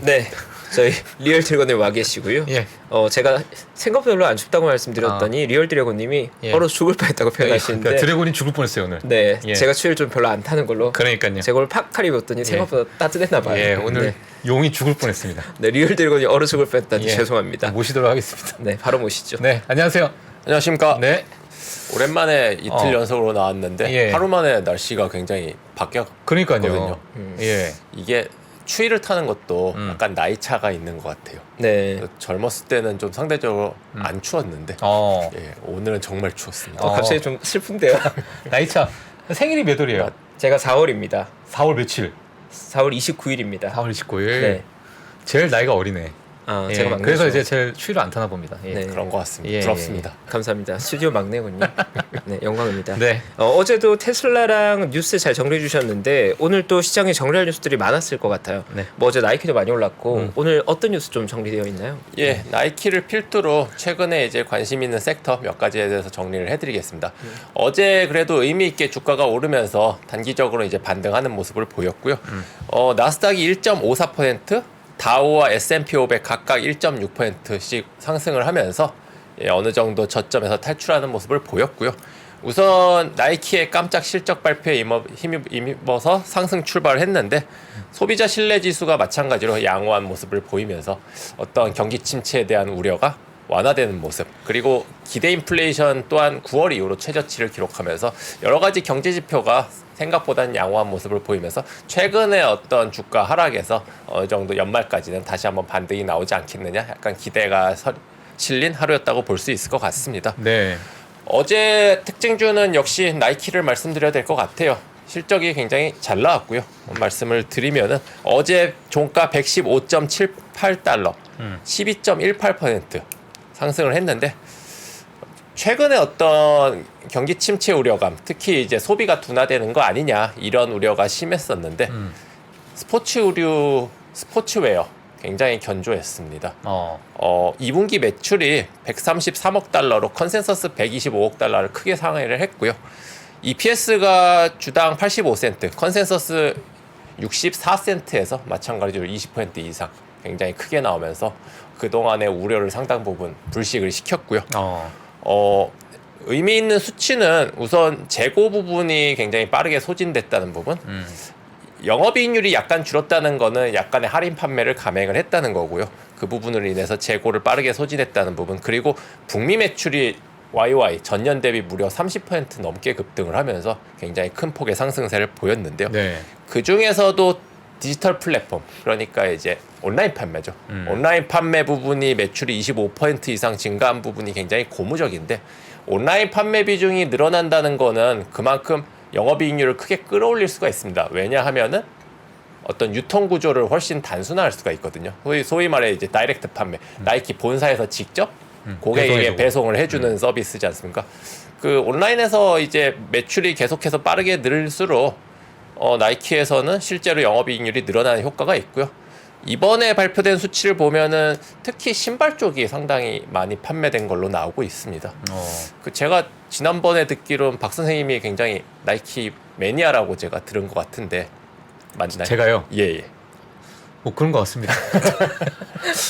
네, 저희 리얼 드래곤님 와 계시고요. 예. 제가 생각보다 별로 안 춥다고 말씀드렸더니 리얼 드래곤님이 예. 얼어 죽을 뻔했다고 표현하시는데 그러니까 드래곤이 죽을 뻔했어요 오늘. 네, 예. 제가 추위를 좀 별로 안 타는 걸로 그러니까요. 제가 오늘 팍칼 입었더니 생각보다 따뜻했나 봐요. 예, 오늘 네. 용이 죽을 뻔했습니다. 네, 리얼 드래곤이 얼어 죽을 뻔했다니 예. 죄송합니다. 모시도록 하겠습니다. 네, 바로 모시죠. 네, 안녕하세요. 안녕하십니까. 네, 오랜만에 이틀 연속으로 나왔는데 예. 하루 만에 날씨가 굉장히 바뀌었거든요. 그러니까요. 예, 이게 추위를 타는 것도 약간 나이 차가 있는 것 같아요. 네, 젊었을 때는 좀 상대적으로 안 추웠는데 예, 오늘은 정말 추웠습니다. 갑자기 좀 슬픈데요. 나이차 생일이 몇 월이에요? 제가 4월입니다. 4월 며칠? 4월 29일입니다. 4월 29일. 네. 제일 나이가 어리네. 아, 예, 제가 막내죠. 그래서 이제 제일 추위를 안 타나 봅니다. 예. 네. 그런 것 같습니다. 예, 부럽습니다. 감사합니다. 스튜디오 막내군요. 네, 영광입니다. 네. 어제도 테슬라랑 뉴스 잘 정리해 주셨는데 오늘 또 시장에 정리할 뉴스들이 많았을 것 같아요. 네. 뭐 어제 나이키도 많이 올랐고 오늘 어떤 뉴스 좀 정리되어 있나요? 예, 나이키를 필두로 최근에 이제 관심 있는 섹터 몇 가지에 대해서 정리를 해드리겠습니다. 어제 그래도 의미 있게 주가가 오르면서 단기적으로 이제 반등하는 모습을 보였고요. 나스닥이 1.54%, 다우와 S&P 500 각각 1.6%씩 상승을 하면서 어느 정도 저점에서 탈출하는 모습을 보였고요. 우선 나이키의 깜짝 실적 발표에 힘입어서 상승 출발을 했는데 소비자 신뢰 지수가 마찬가지로 양호한 모습을 보이면서 어떤 경기 침체에 대한 우려가 완화되는 모습, 그리고 기대 인플레이션 또한 9월 이후로 최저치를 기록하면서 여러 가지 경제 지표가 생각보다는 양호한 모습을 보이면서 최근에 어떤 주가 하락에서 어느 정도 연말까지는 다시 한번 반등이 나오지 않겠느냐, 약간 기대가 실린 하루였다고 볼 수 있을 것 같습니다. 네. 어제 특징주는 역시 나이키를 말씀드려야 될 것 같아요. 실적이 굉장히 잘 나왔고요. 말씀을 드리면은 어제 종가 115.78달러, 12.18% 상승을 했는데 최근에 어떤 경기 침체 우려감, 특히 이제 소비가 둔화되는 거 아니냐 이런 우려가 심했었는데 스포츠웨어 굉장히 견조했습니다. 2분기 매출이 133억 달러로 컨센서스 125억 달러를 크게 상회를 했고요. EPS가 주당 85센트, 컨센서스 64센트에서 마찬가지로 20% 이상 굉장히 크게 나오면서 그동안의 우려를 상당 부분 불식을 시켰고요. 의미 있는 수치는 우선 재고 부분이 굉장히 빠르게 소진됐다는 부분, 영업이익률이 약간 줄었다는 거는 약간의 할인 판매를 감행을 했다는 거고요. 그 부분으로 인해서 재고를 빠르게 소진했다는 부분, 그리고 북미 매출이 YY 전년 대비 무려 30% 넘게 급등을 하면서 굉장히 큰 폭의 상승세를 보였는데요. 네. 그 중에서도 디지털 플랫폼, 그러니까 이제 온라인 판매죠. 온라인 판매 부분이 매출이 25% 이상 증가한 부분이 굉장히 고무적인데, 온라인 판매 비중이 늘어난다는 거는 그만큼 영업이익률을 크게 끌어올릴 수가 있습니다. 왜냐하면은 어떤 유통 구조를 훨씬 단순화할 수가 있거든요. 소위 말해 이제 다이렉트 판매, 나이키 본사에서 직접 고객에게 배송을 해주는 서비스지 않습니까? 그 온라인에서 이제 매출이 계속해서 빠르게 늘수록 나이키에서는 실제로 영업이익률이 늘어나는 효과가 있고요. 이번에 발표된 수치를 보면은 특히 신발 쪽이 상당히 많이 판매된 걸로 나오고 있습니다. 제가 지난번에 듣기로는 박 선생님이 굉장히 나이키 매니아라고 제가 들은 것 같은데 맞나요? 제가요? 예. 뭐 그런 것 같습니다.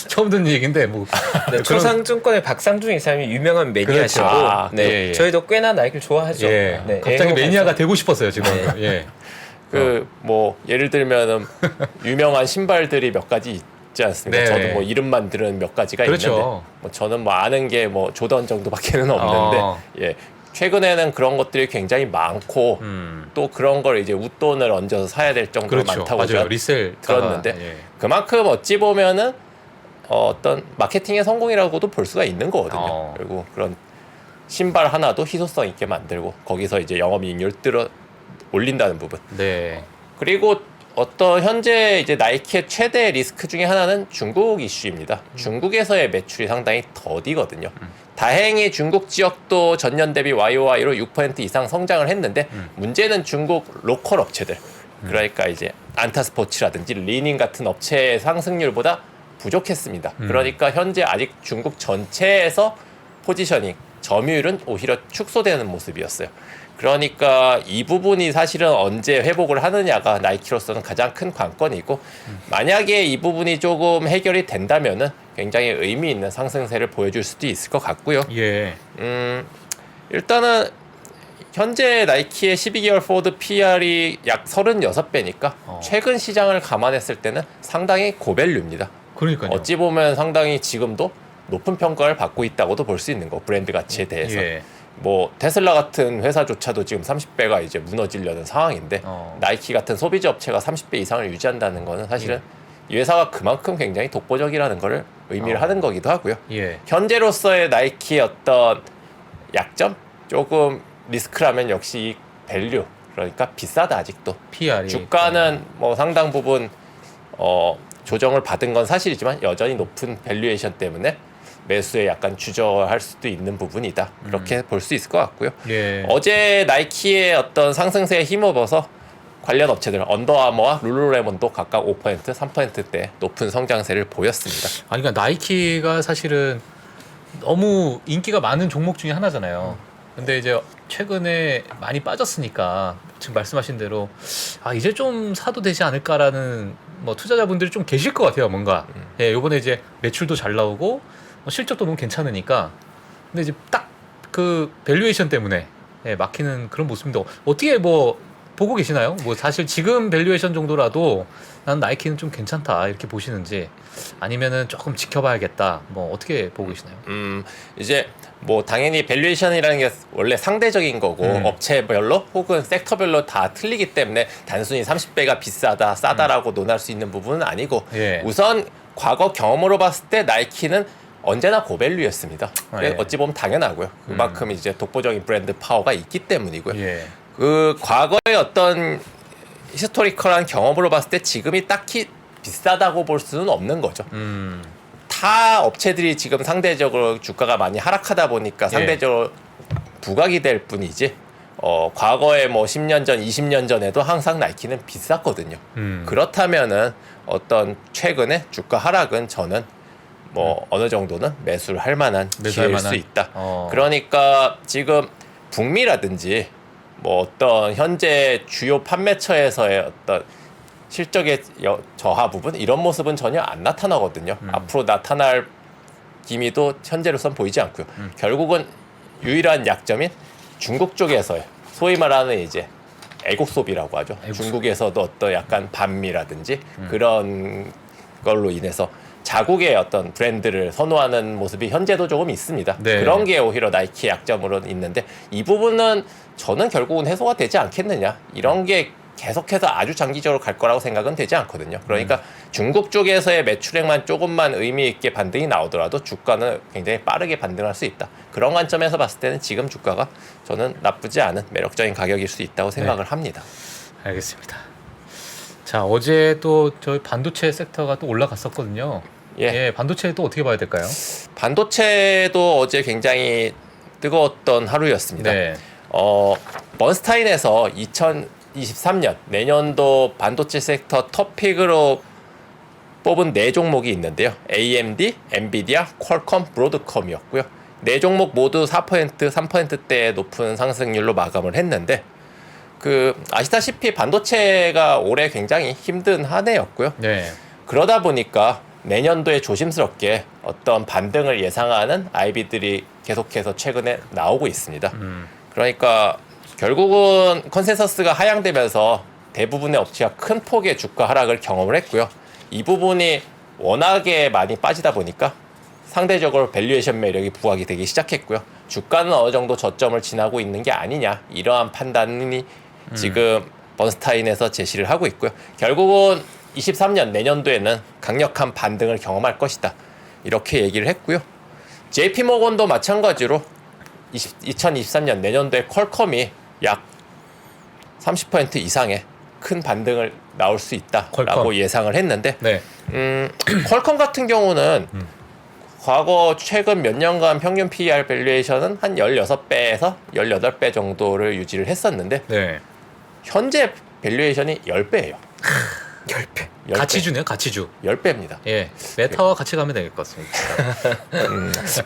처음 듣는 얘기인데 뭐. 네, 초상증권의 박상중 이사님이 유명한 매니아시고, 그렇죠. 네, 예. 저희도 꽤나 나이키를 좋아하죠. 예. 네, 갑자기 매니아가 되고 싶었어요 지금. 예. 뭐 예를 들면은 유명한 신발들이 몇 가지 있지 않습니까? 네. 저도 뭐 이름만 들은 몇 가지가 그렇죠. 있는데 뭐 저는 뭐 아는 게 뭐 조던 정도밖에는 없는데 예. 최근에는 그런 것들이 굉장히 많고 또 그런 걸 이제 웃돈을 얹어서 사야 될 정도로 그렇죠. 많다고 맞아요. 제가 리셀 들었는데 예. 그만큼 어찌 보면은 어떤 마케팅의 성공이라고도 볼 수가 있는 거거든요. 그리고 그런 신발 하나도 희소성 있게 만들고 거기서 이제 영업이익률 올린다는 부분. 네. 그리고 어떤 현재 이제 나이키의 최대 리스크 중에 하나는 중국 이슈입니다. 중국에서의 매출이 상당히 더디거든요. 다행히 중국 지역도 전년 대비 YOY로 6% 이상 성장을 했는데 문제는 중국 로컬 업체들, 그러니까 이제 안타스포츠라든지 리닝 같은 업체의 상승률보다 부족했습니다. 그러니까 현재 아직 중국 전체에서 포지셔닝 점유율은 오히려 축소되는 모습이었어요. 그러니까 이 부분이 사실은 언제 회복을 하느냐가 나이키로서는 가장 큰 관건이고 만약에 이 부분이 조금 해결이 된다면은 굉장히 의미 있는 상승세를 보여줄 수도 있을 것 같고요. 예. 일단은 현재 나이키의 12개월 포워드 PR이 약 36배니까 최근 시장을 감안했을 때는 상당히 고밸류입니다. 그러니까요. 어찌 보면 상당히 지금도 높은 평가를 받고 있다고도 볼 수 있는 거, 브랜드 가치에 대해서. 예. 뭐 테슬라 같은 회사조차도 지금 30배가 이제 무너지려는 상황인데 나이키 같은 소비자 업체가 30배 이상을 유지한다는 거는 사실은 이 회사가 그만큼 굉장히 독보적이라는 거를 의미를 하는 거기도 하고요. 예. 현재로서의 나이키의 어떤 약점? 조금 리스크라면 역시 이 밸류, 그러니까 비싸다 아직도. PR이 주가는 뭐 상당 부분 조정을 받은 건 사실이지만 여전히 높은 밸류에이션 때문에 매수에 약간 주저할 수도 있는 부분이다. 그렇게 볼 수 있을 것 같고요. 예. 어제 나이키의 어떤 상승세에 힘입어서 관련 업체들 언더아머와 룰루레몬도 각각 5%, 3%대 높은 성장세를 보였습니다. 아니 그러니까 나이키가 사실은 너무 인기가 많은 종목 중에 하나잖아요. 근데 이제 최근에 많이 빠졌으니까 지금 말씀하신 대로 아 이제 좀 사도 되지 않을까라는 뭐 투자자분들이 좀 계실 것 같아요. 뭔가 예, 요번에 이제 매출도 잘 나오고 실적도 너무 괜찮으니까 근데 이제 딱 그 밸류에이션 때문에 예, 막히는 그런 모습인데 어떻게 뭐 보고 계시나요? 뭐 사실 지금 밸류에이션 정도라도 난 나이키는 좀 괜찮다 이렇게 보시는지 아니면은 조금 지켜봐야겠다 뭐 어떻게 보고 계시나요? 이제 뭐 당연히 밸류에이션이라는 게 원래 상대적인 거고 업체별로 혹은 섹터별로 다 틀리기 때문에 단순히 30배가 비싸다 싸다라고 논할 수 있는 부분은 아니고 예. 우선 과거 경험으로 봤을 때 나이키는 언제나 고밸류였습니다. 예. 어찌 보면 당연하고요. 그만큼 이제 독보적인 브랜드 파워가 있기 때문이고요. 예. 그 과거의 어떤 히스토리컬한 경험으로 봤을 때 지금이 딱히 비싸다고 볼 수는 없는 거죠. 타 업체들이 지금 상대적으로 주가가 많이 하락하다 보니까 상대적으로 부각이 될 뿐이지 과거에 뭐 10년 전, 20년 전에도 항상 나이키는 비쌌거든요. 그렇다면은 어떤 최근에 주가 하락은 저는 뭐 어느 정도는 매수를 할 만한 매수할 기회일 만한? 수 있다. 그러니까 지금 북미라든지 뭐 어떤 현재 주요 판매처에서의 어떤 실적의 저하 부분 이런 모습은 전혀 안 나타나거든요. 앞으로 나타날 기미도 현재로선 보이지 않고요. 결국은 유일한 약점인 중국 쪽에서의 소위 말하는 이제 애국 소비라고 하죠. 중국에서도 어떤 약간 반미라든지 그런 걸로 인해서 자국의 어떤 브랜드를 선호하는 모습이 현재도 조금 있습니다. 네. 그런 게 오히려 나이키의 약점으로 있는데 이 부분은 저는 결국은 해소가 되지 않겠느냐. 이런 게 계속해서 아주 장기적으로 갈 거라고 생각은 되지 않거든요. 그러니까 중국 쪽에서의 매출액만 조금만 의미 있게 반등이 나오더라도 주가는 굉장히 빠르게 반등할 수 있다. 그런 관점에서 봤을 때는 지금 주가가 저는 나쁘지 않은 매력적인 가격일 수 있다고 생각을 합니다. 알겠습니다. 자 어제 또 저희 반도체 섹터가 또 올라갔었거든요. 예, 반도체 또 어떻게 봐야 될까요? 반도체도 어제 굉장히 뜨거웠던 하루였습니다. 네. 번스타인에서 2023년 내년도 반도체 섹터 톱픽으로 뽑은 4종목이 있는데요. AMD, 엔비디아, 퀄컴, 브로드컴이었고요. 4종목 모두 4%, 3%대의 높은 상승률로 마감을 했는데 아시다시피 반도체가 올해 굉장히 힘든 한 해였고요. 네. 그러다 보니까 내년도에 조심스럽게 어떤 반등을 예상하는 IB들이 계속해서 최근에 나오고 있습니다. 그러니까 결국은 컨센서스가 하향되면서 대부분의 업체가 큰 폭의 주가 하락을 경험을 했고요. 이 부분이 워낙에 많이 빠지다 보니까 상대적으로 밸류에이션 매력이 부각이 되기 시작했고요. 주가는 어느 정도 저점을 지나고 있는 게 아니냐 이러한 판단이 지금 번스타인에서 제시를 하고 있고요. 결국은 23년 내년도에는 강력한 반등을 경험할 것이다. 이렇게 얘기를 했고요. JP모건도 마찬가지로 2023년 내년도에 퀄컴이 약 30% 이상의 큰 반등을 나올 수 있다라고 퀄컴. 예상을 했는데 네. 퀄컴 같은 경우는 과거 최근 몇 년간 평균 PER 밸류에이션은 한 16배에서 18배 정도를 유지를 했었는데 네. 현재 밸류에이션이 10배예요. 10배. 가치주네요, 가치주. 10배입니다. 예, 메타와 같이 가면 될 것 같습니다.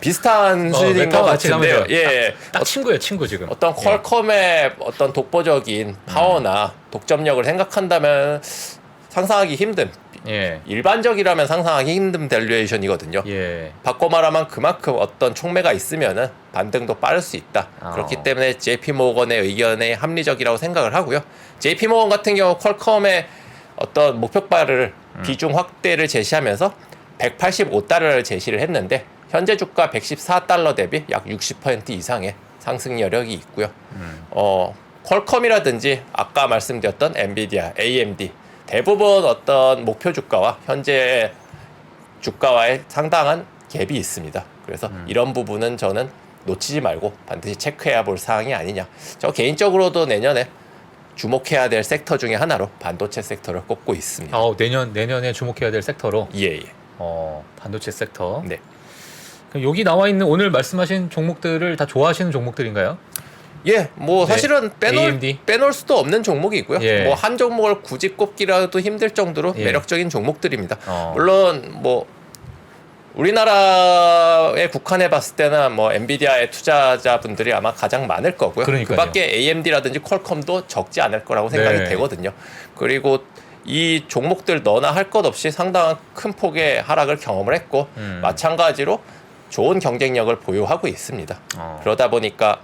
비슷한 수준인 것 메타와 같이 가면 같은데요. 돼요. 예. 딱 친구예요, 친구 지금. 어떤 퀄컴의 어떤 독보적인 파워나 독점력을 생각한다면 상상하기 힘든, 예, 일반적이라면 상상하기 힘든 밸류에이션이거든요. 예, 바꿔 말하면 그만큼 어떤 촉매가 있으면은 반등도 빠를 수 있다. 그렇기 때문에 JP 모건의 의견에 합리적이라고 생각을 하고요. JP 모건 같은 경우 퀄컴의 어떤 목표가를 비중 확대를 제시하면서 185달러를 제시를 했는데 현재 주가 114달러 대비 약 60% 이상의 상승 여력이 있고요. 퀄컴이라든지 아까 말씀드렸던 엔비디아, AMD 대부분 어떤 목표 주가와 현재 주가와의 상당한 갭이 있습니다. 그래서 이런 부분은 저는 놓치지 말고 반드시 체크해야 볼 사항이 아니냐. 저 개인적으로도 내년에 주목해야 될 섹터 중에 하나로 반도체 섹터를 꼽고 있습니다. 내년에 주목해야 될 섹터로. 예. 반도체 섹터. 네. 그럼 여기 나와 있는 오늘 말씀하신 종목들을 다 좋아하시는 종목들인가요? 예, 뭐 네. 사실은 AMD? 빼놓을 수도 없는 종목이고요. 예. 뭐 한 종목을 굳이 꼽기라도 힘들 정도로 예. 매력적인 종목들입니다. 어. 물론 뭐 우리나라에 국한해 봤을 때는 뭐 엔비디아의 투자자분들이 아마 가장 많을 거고요. 그러니까요. 그밖에 AMD라든지 퀄컴도 적지 않을 거라고 생각이 네. 되거든요. 그리고 이 종목들 너나 할 것 없이 상당한 큰 폭의 하락을 경험을 했고 마찬가지로 좋은 경쟁력을 보유하고 있습니다. 그러다 보니까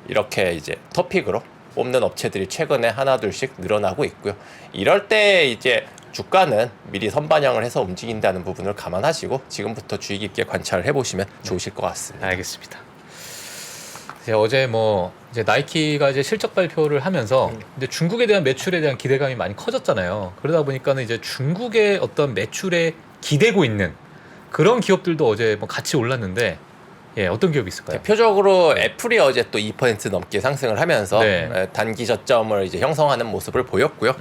이렇게 이제 토픽으로 뽑는 업체들이 최근에 하나둘씩 늘어나고 있고요. 이럴 때 이제 주가는 미리 선반영을 해서 움직인다는 부분을 감안하시고 지금부터 주의 깊게 관찰을 해보시면 좋으실 것 같습니다. 알겠습니다. 이제 어제 이제 나이키가 이제 실적 발표를 하면서 이제 중국에 대한 매출에 대한 기대감이 많이 커졌잖아요. 그러다 보니까는 이제 중국의 어떤 매출에 기대고 있는 그런 기업들도 어제 같이 올랐는데, 예, 어떤 기업이 있을까요? 대표적으로 애플이 어제 또 2% 넘게 상승을 하면서 네. 단기 저점을 이제 형성하는 모습을 보였고요.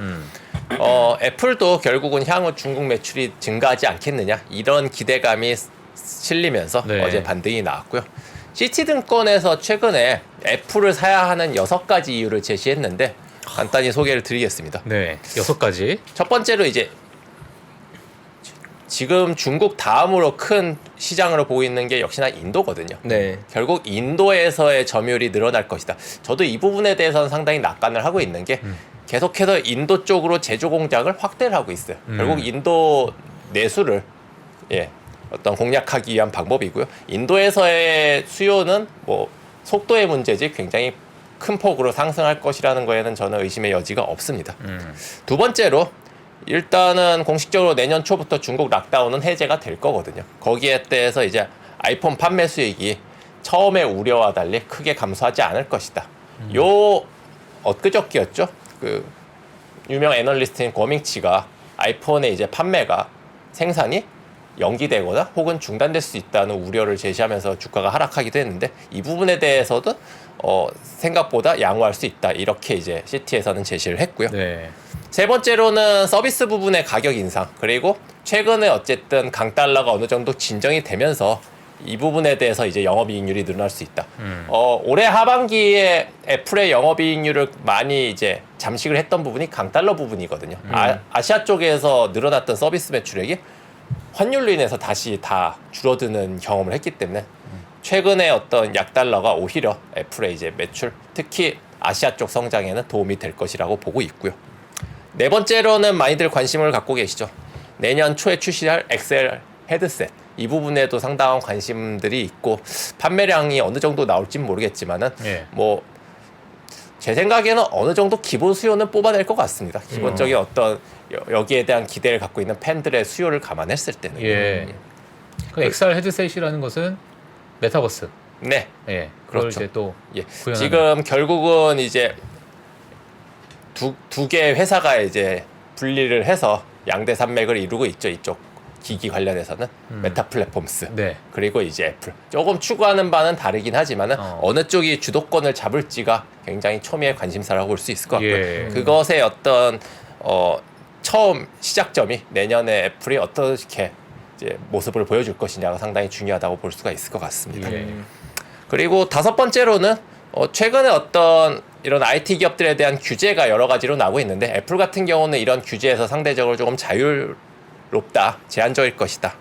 애플도 결국은 향후 중국 매출이 증가하지 않겠느냐 이런 기대감이 실리면서 네. 어제 반등이 나왔고요. 시티증권에서 최근에 애플을 사야 하는 6가지 이유를 제시했는데 간단히 소개를 드리겠습니다. 네, 6가지. 첫 번째로 이제 지금 중국 다음으로 큰 시장으로 보고 있는 게 역시나 인도거든요. 네. 결국 인도에서의 점유율이 늘어날 것이다. 저도 이 부분에 대해서는 상당히 낙관을 하고 있는 게 계속해서 인도 쪽으로 제조 공장을 확대를 하고 있어요. 결국 인도 내수를 어떤 공략하기 위한 방법이고요. 인도에서의 수요는 뭐 속도의 문제지 굉장히 큰 폭으로 상승할 것이라는 거에는 저는 의심의 여지가 없습니다. 두 번째로 일단은 공식적으로 내년 초부터 중국 락다운은 해제가 될 거거든요. 거기에 대해서 이제 아이폰 판매 수익이 처음의 우려와 달리 크게 감소하지 않을 것이다. 요 엊그저께였죠. 그 유명 애널리스트인 고밍치가 아이폰의 이제 판매가 생산이 연기되거나 혹은 중단될 수 있다는 우려를 제시하면서 주가가 하락하기도 했는데 이 부분에 대해서도 생각보다 양호할 수 있다. 이렇게 이제 시티에서는 제시를 했고요. 네. 세 번째로는 서비스 부분의 가격 인상, 그리고 최근에 어쨌든 강달러가 어느 정도 진정이 되면서 이 부분에 대해서 이제 영업이익률이 늘어날 수 있다. 올해 하반기에 애플의 영업이익률을 많이 이제 잠식을 했던 부분이 강달러 부분이거든요. 아시아 쪽에서 늘어났던 서비스 매출액이 환율로 인해서 다시 다 줄어드는 경험을 했기 때문에 최근에 어떤 약달러가 오히려 애플의 이제 매출, 특히 아시아 쪽 성장에는 도움이 될 것이라고 보고 있고요. 네 번째로는 많이들 관심을 갖고 계시죠. 내년 초에 출시할 XL 헤드셋. 이 부분에도 상당한 관심들이 있고 판매량이 어느 정도 나올지는 모르겠지만은 뭐 제 생각에는 어느 정도 기본 수요는 뽑아낼 것 같습니다. 기본적인 어떤 여기에 대한 기대를 갖고 있는 팬들의 수요를 감안했을 때는. 예. 그 XR 헤드셋이라는 것은 메타버스. 네. 예. 그걸 그렇죠. 이제 또 구현하는. 지금 결국은 이제 두 개의 회사가 이제 분리를 해서 양대 산맥을 이루고 있죠. 이쪽 기기 관련해서는 메타 플랫폼스, 네. 그리고 이제 애플. 조금 추구하는 바는 다르긴 하지만은 어느 쪽이 주도권을 잡을지가 굉장히 초미의 관심사라고 볼 수 있을 것 같고요. 예. 그것의 어떤 처음 시작점이 내년에 애플이 어떻게 이제 모습을 보여줄 것이냐가 상당히 중요하다고 볼 수가 있을 것 같습니다. 예. 그리고 다섯 번째로는 최근에 어떤 이런 IT 기업들에 대한 규제가 여러 가지로 나오고 있는데 애플 같은 경우는 이런 규제에서 상대적으로 조금 자유롭다, 제한적일 것이다.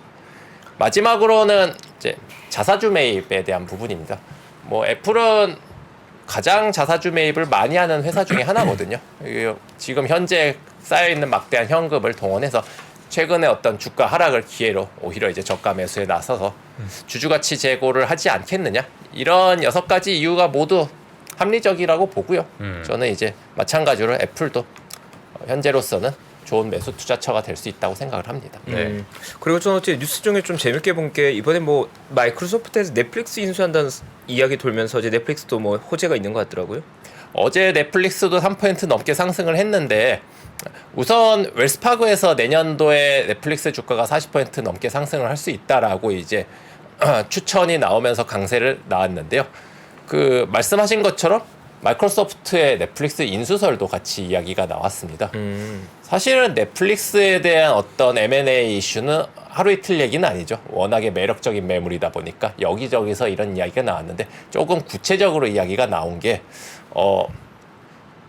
마지막으로는 이제 자사주 매입에 대한 부분입니다. 뭐 애플은 가장 자사주 매입을 많이 하는 회사 중에 하나거든요. 지금 현재 쌓여 있는 막대한 현금을 동원해서 최근에 어떤 주가 하락을 기회로 오히려 이제 저가 매수에 나서서 주주가치 제고를 하지 않겠느냐, 이런 6가지 이유가 모두 합리적이라고 보고요. 저는 이제 마찬가지로 애플도 현재로서는 좋은 매수 투자처가 될 수 있다고 생각을 합니다. 그리고 저는 어째 뉴스 중에 좀 재밌게 본 게 이번에 뭐 마이크로소프트에서 넷플릭스 인수한다는 이야기 돌면서 이제 넷플릭스도 뭐 호재가 있는 것 같더라고요. 어제 넷플릭스도 3% 넘게 상승을 했는데 우선 웰스파그에서 내년도에 넷플릭스 주가가 40% 넘게 상승을 할 수 있다라고 이제 추천이 나오면서 강세를 나왔는데요. 그 말씀하신 것처럼 마이크로소프트의 넷플릭스 인수설도 같이 이야기가 나왔습니다. 사실은 넷플릭스에 대한 어떤 M&A 이슈는 하루 이틀 얘기는 아니죠. 워낙에 매력적인 매물이다 보니까 여기저기서 이런 이야기가 나왔는데 조금 구체적으로 이야기가 나온 게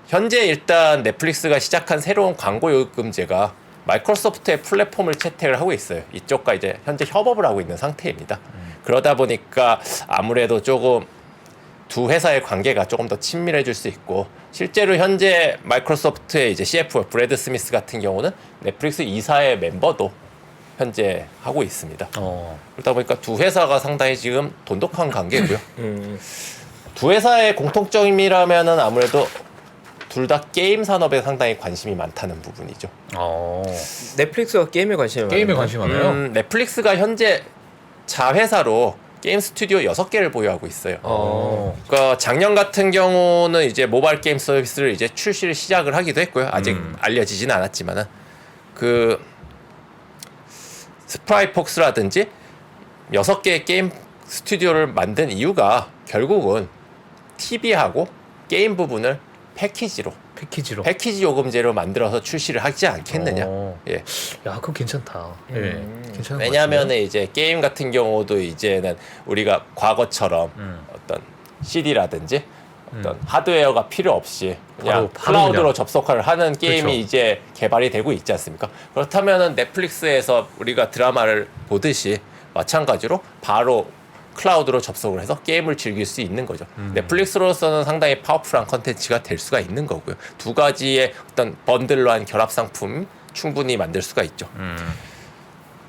현재 일단 넷플릭스가 시작한 새로운 광고 요금제가 마이크로소프트의 플랫폼을 채택을 하고 있어요. 이쪽과 이제 현재 협업을 하고 있는 상태입니다. 그러다 보니까 아무래도 조금 두 회사의 관계가 조금 더 친밀해질 수 있고, 실제로 현재 마이크로소프트의 이제 CFO 브래드 스미스 같은 경우는 넷플릭스 이사의 멤버도 현재 하고 있습니다. 그러다 보니까 두 회사가 상당히 지금 돈독한 관계고요. 두 회사의 공통점이라면은 아무래도 둘 다 게임 산업에 상당히 관심이 많다는 부분이죠. 넷플릭스가 게임에 관심이 많아요. 게임에 관심 많아요. 넷플릭스가 현재 자회사로 게임 스튜디오 6개를 보유하고 있어요. 그러니까 작년 같은 경우는 이제 모바일 게임 서비스를 이제 출시를 시작을 하기도 했고요. 아직 알려지진 않았지만은 그 스프라이폭스라든지 6개의 게임 스튜디오를 만든 이유가 결국은 TV하고 게임 부분을 패키지 요금제로 만들어서 출시를 하지 않겠느냐. 예. 야, 그거 괜찮다. 예. 괜찮은 왜냐하면 이제 게임 같은 경우도 이제는 우리가 과거처럼 어떤 CD라든지 어떤 하드웨어가 필요 없이 그냥 클라우드로 접속을 하는 게임이 그렇죠. 이제 개발이 되고 있지 않습니까? 그렇다면은 넷플릭스에서 우리가 드라마를 보듯이 마찬가지로 바로 클라우드로 접속을 해서 게임을 즐길 수 있는 거죠. 넷플릭스로서는 상당히 파워풀한 컨텐츠가 될 수가 있는 거고요. 두 가지의 어떤 번들로 한 결합 상품 충분히 만들 수가 있죠.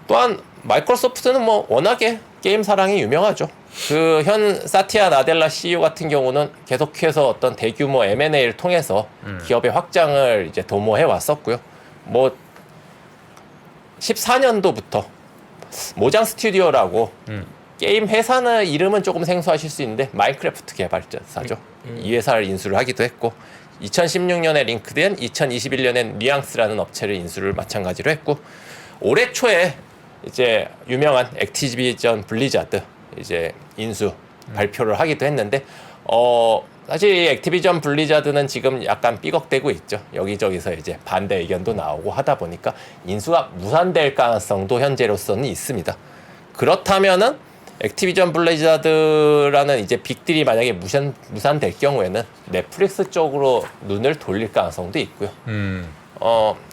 또한 마이크로소프트는 뭐 워낙에 게임 사랑이 유명하죠. 그 현 사티아 나델라 CEO 같은 경우는 계속해서 어떤 대규모 M&A를 통해서 기업의 확장을 이제 도모해 왔었고요. 뭐 14년도부터 모장 스튜디오라고 게임 회사는 이름은 조금 생소하실 수 있는데 마인크래프트 개발자사죠. 이 회사를 인수를 하기도 했고 2016년에 링크드인, 2021년엔 뉘앙스라는 업체를 인수를 마찬가지로 했고 올해 초에 이제 유명한 액티비전 블리자드 이제 인수 발표를 하기도 했는데 사실 이 액티비전 블리자드는 지금 약간 삐걱대고 있죠. 여기저기서 이제 반대 의견도 나오고 하다 보니까 인수가 무산될 가능성도 현재로서는 있습니다. 그렇다면은 액티비전 블리자드라는 이제 빅딜이 만약에 무산될 경우에는 넷플릭스 쪽으로 눈을 돌릴 가능성도 있고요.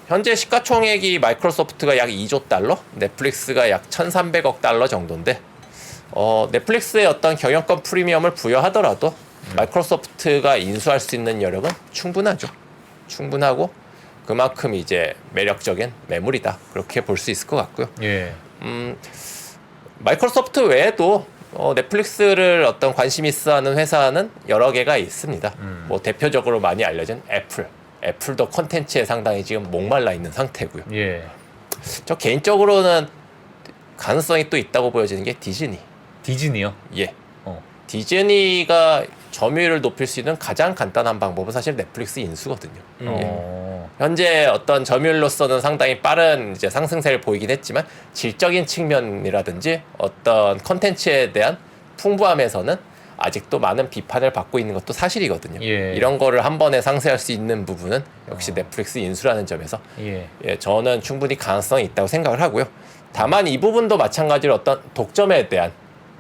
현재 시가총액이 마이크로소프트가 약 2조 달러, 넷플릭스가 약 1,300억 달러 정도인데 넷플릭스의 어떤 경영권 프리미엄을 부여하더라도 마이크로소프트가 인수할 수 있는 여력은 충분하죠. 충분하고 그만큼 이제 매력적인 매물이다. 그렇게 볼 수 있을 것 같고요. 예. 마이크로소프트 외에도 넷플릭스를 어떤 관심 있어하는 회사는 여러 개가 있습니다. 뭐 대표적으로 많이 알려진 애플도 콘텐츠에 상당히 지금 목말라 있는 상태고요. 예. 저 개인적으로는 가능성이 또 있다고 보여지는 게 디즈니요? 예. 디즈니가 점유율을 높일 수 있는 가장 간단한 방법은 사실 넷플릭스 인수거든요. 현재 어떤 점유율로서는 상당히 빠른 이제 상승세를 보이긴 했지만 질적인 측면이라든지 어떤 컨텐츠에 대한 풍부함에서는 아직도 많은 비판을 받고 있는 것도 사실이거든요. 예. 이런 거를 한 번에 상쇄할 수 있는 부분은 역시 넷플릭스 인수라는 점에서 예. 저는 충분히 가능성이 있다고 생각을 하고요. 다만 이 부분도 마찬가지로 어떤 독점에 대한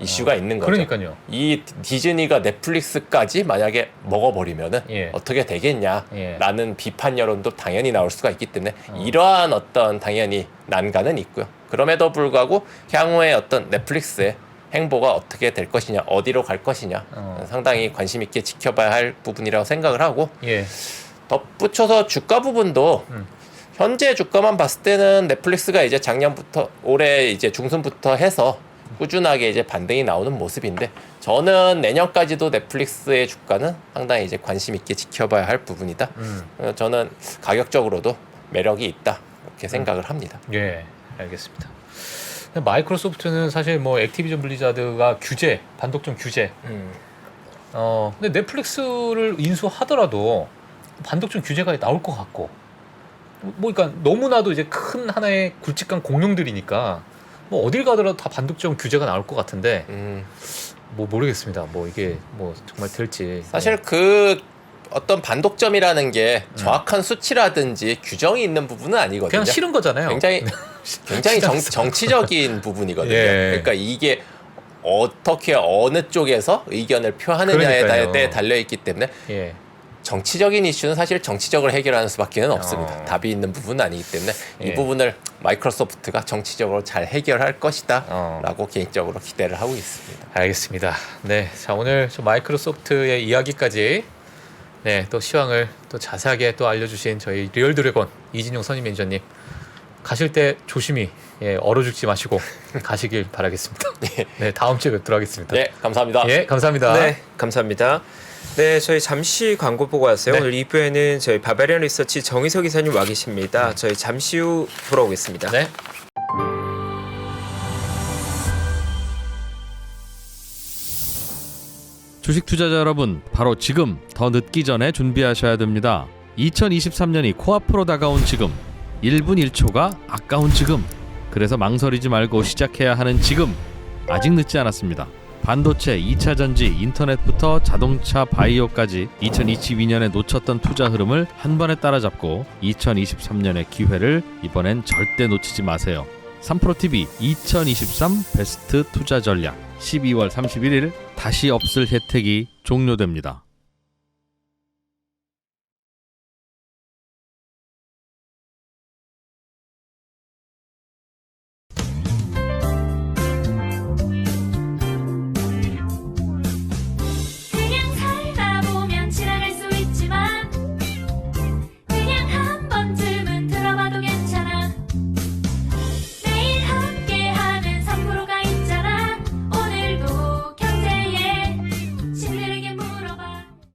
이슈가 있는 거죠. 그러니까요. 이 디즈니가 넷플릭스까지 만약에 먹어버리면은 예. 어떻게 되겠냐라는 예. 비판 여론도 당연히 나올 수가 있기 때문에 이러한 어떤 당연히 난관은 있고요. 그럼에도 불구하고 향후에 어떤 넷플릭스의 행보가 어떻게 될 것이냐, 어디로 갈 것이냐 상당히 관심 있게 지켜봐야 할 부분이라고 생각을 하고 예. 덧붙여서 주가 부분도 현재 주가만 봤을 때는 넷플릭스가 이제 작년부터 올해 이제 중순부터 해서 꾸준하게 이제 반등이 나오는 모습인데 저는 내년까지도 넷플릭스의 주가는 상당히 이제 관심 있게 지켜봐야 할 부분이다. 저는 가격적으로도 매력이 있다 이렇게 생각을 합니다. 예, 알겠습니다. 마이크로소프트는 사실 뭐 액티비전 블리자드가 규제, 반독점 규제. 근데 넷플릭스를 인수하더라도 반독점 규제가 나올 것 같고, 뭐 그러니까 너무나도 이제 큰 하나의 굵직한 공룡들이니까 뭐 어딜 가더라도 다 반독점 규제가 나올 것 같은데, 뭐 모르겠습니다. 뭐 이게 뭐 정말 될지. 사실 그 어떤 반독점이라는 게 정확한 수치라든지 규정이 있는 부분은 아니거든요. 그냥 싫은 거잖아요. 굉장히 정치적인 부분이거든요. 예. 그러니까 이게 어떻게 어느 쪽에서 의견을 표하느냐에 그러니까요. 달려 있기 때문에 예. 정치적인 이슈는 사실 정치적으로 해결하는 수밖에 없습니다. 답이 있는 부분은 아니기 때문에 예. 이 부분을 마이크로소프트가 정치적으로 잘 해결할 것이다 라고 개인적으로 기대를 하고 있습니다. 알겠습니다. 네, 자 오늘 좀 마이크로소프트의 이야기까지 네, 또 시황을 또 자세하게 또 알려주신 저희 리얼 드래곤 이진용 선임 매니저님 가실 때 조심히 얼어 죽지 마시고 가시길 바라겠습니다. 네, 다음 주에 뵙도록 하겠습니다. 네, 감사합니다. 예, 감사합니다. 네, 감사합니다. 네, 저희 잠시 광고 보고 왔어요. 네. 오늘 2부에는 저희 바베리안 리서치 정희석 이사님 와 계십니다. 저희 잠시 후 돌아오겠습니다. 네. 주식 투자자 여러분, 바로 지금 더 늦기 전에 준비하셔야 됩니다. 2023년이 코앞으로 다가온 지금, 1분 1초가 아까운 지금, 그래서 망설이지 말고 시작해야 하는 지금, 아직 늦지 않았습니다. 반도체, 2차 전지, 인터넷부터 자동차, 바이오까지 2022년에 놓쳤던 투자 흐름을 한 번에 따라잡고 2023년의 기회를 이번엔 절대 놓치지 마세요. 3프로TV 2023 베스트 투자 전략 12월 31일 다시 없을 혜택이 종료됩니다.